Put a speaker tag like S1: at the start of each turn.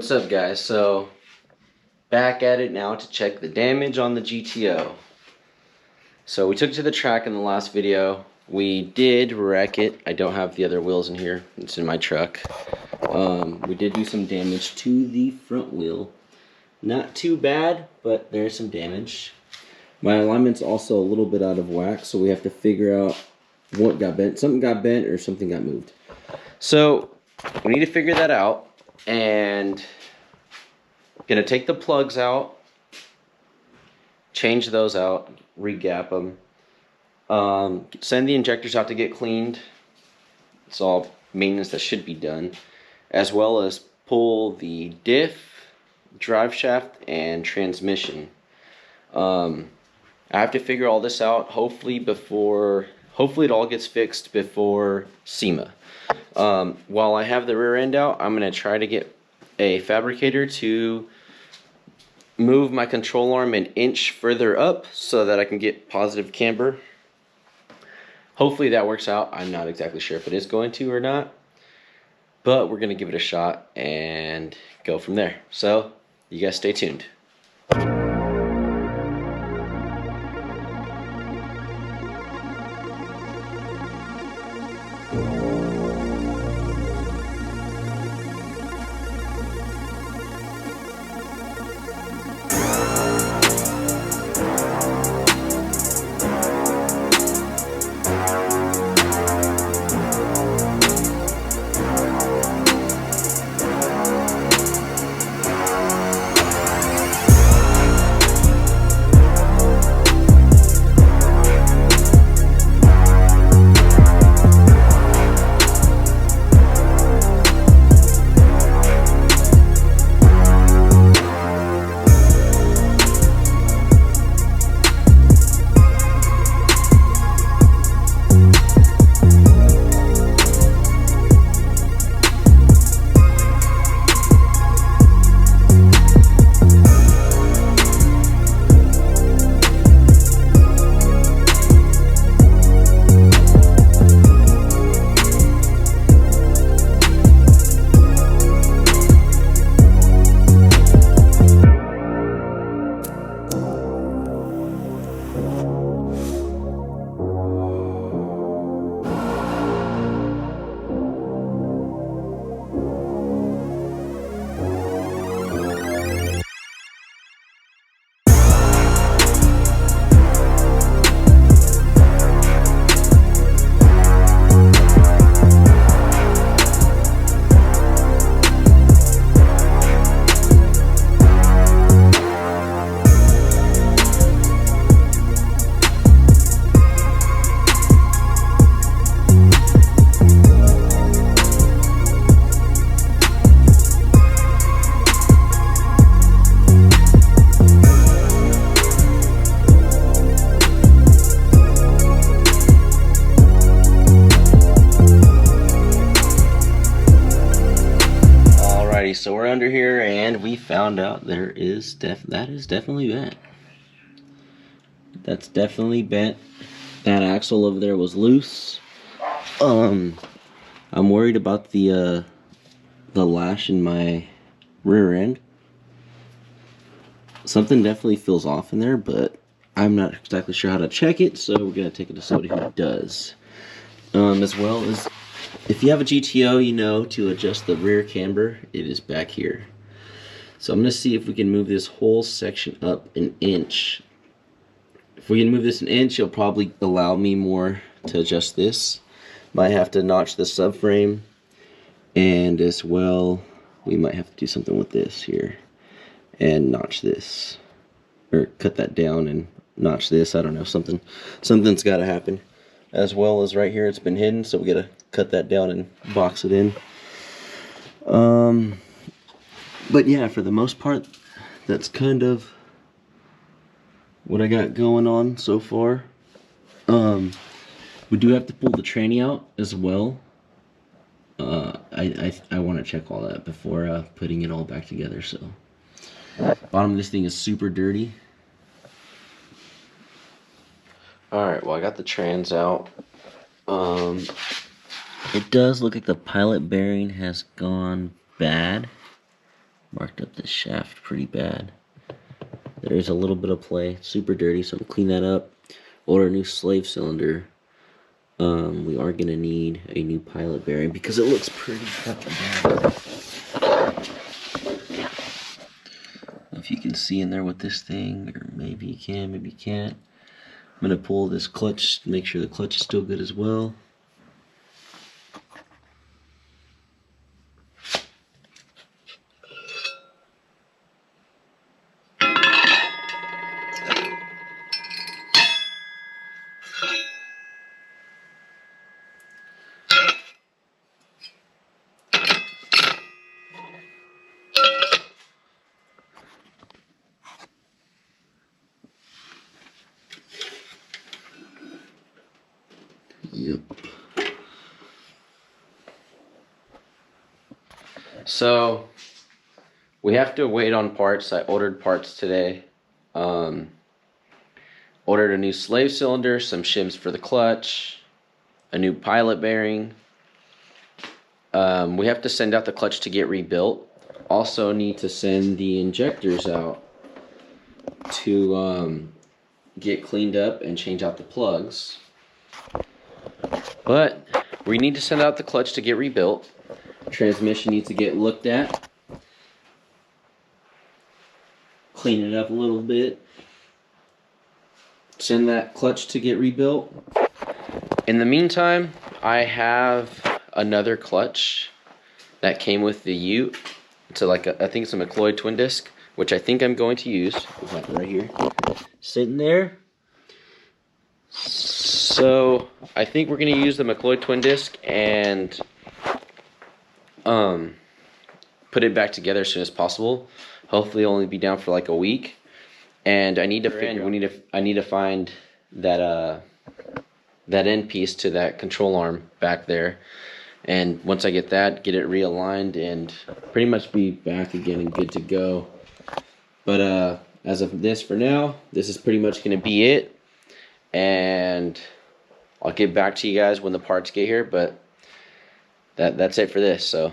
S1: What's up, guys? So back at it now to check the damage on the GTO. So we took it to the track in the last video. We did wreck it. I don't have the other wheels in here. It's in my truck. We did do some damage to the front wheel. Not too bad, but there's some damage. My alignment's also a little bit out of whack, so we have to figure out what got bent. Something got bent or something got moved. So we need to figure that out. And gonna take the plugs out, change those out, re-gap them, send the injectors out to get cleaned. It's all maintenance that should be done, as well as pull the diff, drive shaft, and transmission. I have to figure all this out hopefully it all gets fixed before SEMA. While I have the rear end out, I'm going to try to get a fabricator to move my control arm an inch further up so that I can get positive camber. Hopefully that works out. I'm not exactly sure if it is going to or not, but we're going to give it a shot and go from there. So you guys stay tuned. So we're under here and we found out that is definitely bent. That's definitely bent. That axle over there was loose. I'm worried about the lash in my rear end. Something definitely feels off in there, but I'm not exactly sure how to check it, so we're gonna take it to somebody who does. As well as, if you have a GTO, you know to adjust the rear camber, it is back here. So I'm going to see if we can move this whole section up an inch. If we can move this an inch, it'll probably allow me more to adjust this. Might have to notch the subframe, and as well, we might have to do something with this here and notch this, or cut that down and notch this. I don't know, something's got to happen. As well as right here, it's been hidden, so we gotta cut that down and box it in. But yeah, for the most part, that's kind of what I got going on so far. We do have to pull the tranny out as well. I want to check all that before putting it all back together. So, bottom of this thing is super dirty. Alright, well I got the trans out. It does look like the pilot bearing has gone bad. Marked up this shaft pretty bad. There's a little bit of play. It's super dirty, so I'm gonna clean that up. Order a new slave cylinder. We are gonna need a new pilot bearing because it looks pretty fucking bad. If you can see in there with this thing, or maybe you can, maybe you can't. I'm gonna pull this clutch, make sure the clutch is still good as well. Yep. So we have to wait on parts. I ordered parts today. Ordered a new slave cylinder, some shims for the clutch, a new pilot bearing. We have to send out the clutch to get rebuilt. Also need to send the injectors out to get cleaned up and change out the plugs. But we need to send out the clutch to get rebuilt. Transmission needs to get looked at. Clean it up a little bit. Send that clutch to get rebuilt. In the meantime, I have another clutch that came with the Ute. It's I think it's a McLeod twin disc, which I think I'm going to use. We have it right here, sitting there. So I think we're going to use the McLeod twin disc and put it back together as soon as possible. Hopefully, only be down for like a week. And I need to I need to find that that end piece to that control arm back there. And once I get that, get it realigned and pretty much be back again and good to go. But as of this for now, this is pretty much going to be it. And I'll get back to you guys when the parts get here, but that's it for this. So